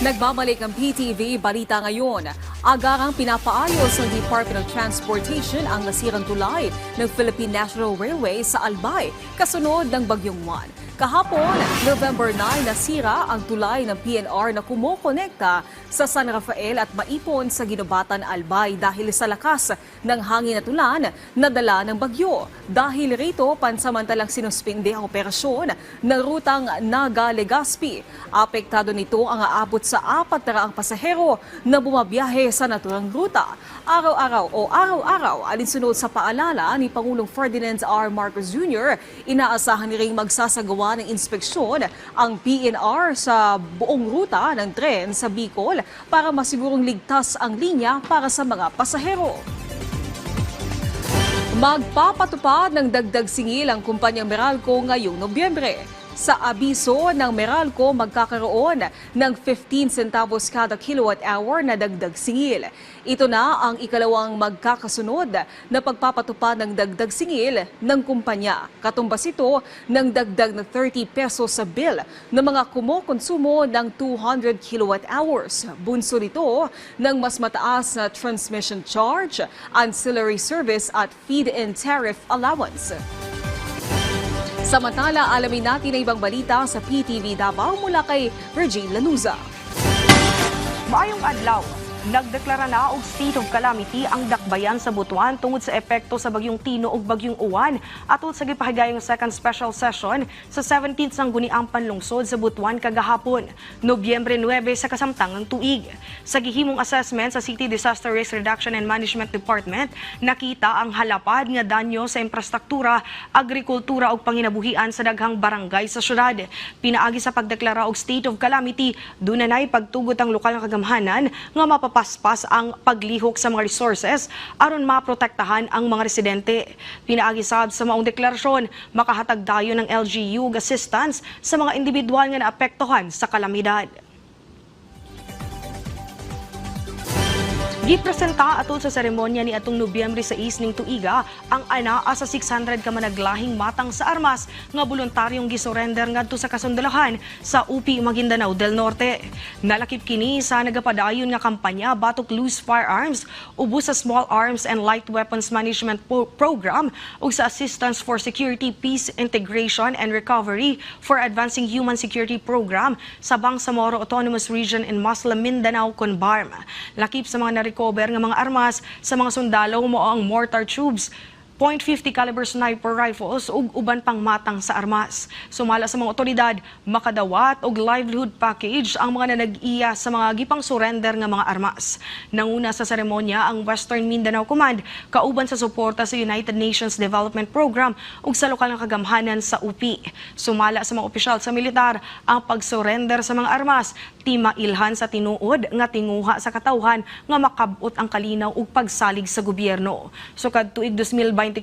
Nagbabalik ang PTV Balita ngayon. Agarang pinapaayos ng Department of Transportation ang nasirang tulay ng Philippine National Railway sa Albay, kasunod ng Bagyong Juan. Kahapon, November 9, nasira ang tulay ng PNR na kumokonekta sa San Rafael at Maipon sa Ginobatan, Albay dahil sa lakas ng hangin at ulan na dala ng bagyo. Dahil rito, pansamantalang sinuspinde ang operasyon ng rutang Naga-Legazpi. Apektado nito ang aabot sa 400 pasahero na bumabiyahe sa naturang ruta. Araw-araw, alinsunod sa paalala ni Pangulong Ferdinand R. Marcos Jr., inaasahan niring magsasagawa ng inspeksyon ang PNR sa buong ruta ng tren sa Bicol para masigurong ligtas ang linya para sa mga pasahero. Magpapatupad ng dagdag singil ang kumpanyang Meralco ngayong Nobyembre. Sa abiso ng Meralco, magkakaroon ng 15 centavos kada kilowatt-hour na dagdag singil. Ito na ang ikalawang magkakasunod na pagpapatupad ng dagdag singil ng kumpanya. Katumbas ito ng dagdag na 30 pesos sa bill ng mga kumokonsumo ng 200 kilowatt-hours. Bunso nito ng mas mataas na transmission charge, ancillary service at feed-in tariff allowance. Samantala, alamin natin ang ibang balita sa PTV Davao mula kay Regine Lanuza. Maayong adlaw. Nagdeklara na og state of calamity ang dakbayan sa Butuan tungod sa epekto sa bagyong Tino ug bagyong Uwan atol sa gipahigayong second special session sa 17th sangguniang panlungsod sa Butuan kagahapon, Nobyembre 9 sa kasamtangang tuig. Sa gihimong assessment sa City Disaster Risk Reduction and Management Department, nakita ang halapad nga danyo sa infrastruktura, agrikultura ug panginabuhian sa daghang barangay sa syudad. Pinaagi sa pagdeklara og state of calamity, dunay pagtugot ang lokal nga kagamhanan nga mapapaspas ang paglihok sa mga resources aron maprotektahan ang mga residente. Pinaagi sab sa maong deklarasyon, makahatag dayon ng LGU og assistance sa mga individual nga naapektuhan sa kalamidad. Gipresenta atol sa seremonya ni atong Nobyembre 6 ning tuiga ang anaa sa 600 ka managlahing matang sa armas nga voluntaryong gisurrender ngadto sa kasundalohan sa UP Maguindanao del Norte. Nalakip kini sa nagapadayon nga kampanya batok loose firearms, ubos sa Small Arms and Light Weapons Management Program ug sa Assistance for Security, Peace, Integration and Recovery for Advancing Human Security Program sa Bangsamoro Autonomous Region in Muslim Mindanao, Conbarm. Lakip sa mga recover nga mga armas sa mga sundalo mo ang mortar tubes, .50 caliber sniper rifles ug uban pang matang sa armas. Sumala sa mga otoridad, makadawat og livelihood package ang mga nanag-iya sa mga gipang surrender nga mga armas. Nanguna sa seremonya ang Western Mindanao Command kauban sa suporta sa United Nations Development Program ug sa lokal nga kagamhanan sa UP. Sumala sa mga opisyal sa militar ang pag-surrender sa mga armas timailhan sa tinuod nga tinguha sa katawhan nga makabot ang kalinaw ug pagsalig sa gobyerno. Sukad tuig 2024,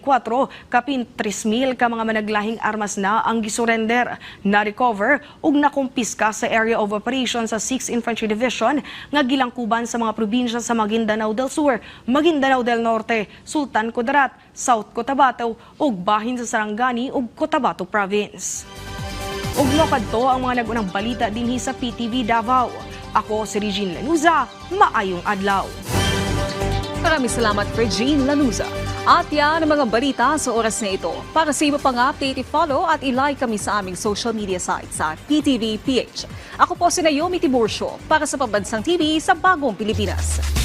kapin 3,000 ka mga managlahing armas na ang gisurrender, na-recover ug nakumpiska sa area of operation sa 6th Infantry Division nga gilangkuban sa mga probinsya sa Maguindanao del Sur, Maguindanao del Norte, Sultan Kudarat, South Cotabato ug bahin sa Sarangani ug Cotabato Province. Ug kadto ang mga nagunang balita dinhi sa PTV Davao. Ako si Regine Lanuza, maayong adlaw. Maraming salamat, Regine Lanuza. At yan ang mga balita sa oras na ito. Para sa iba pang update, i-follow at i-like kami sa aming social media sites sa PTV PH. Ako po si Naomi Tiburcio para sa Pambansang TV sa Bagong Pilipinas.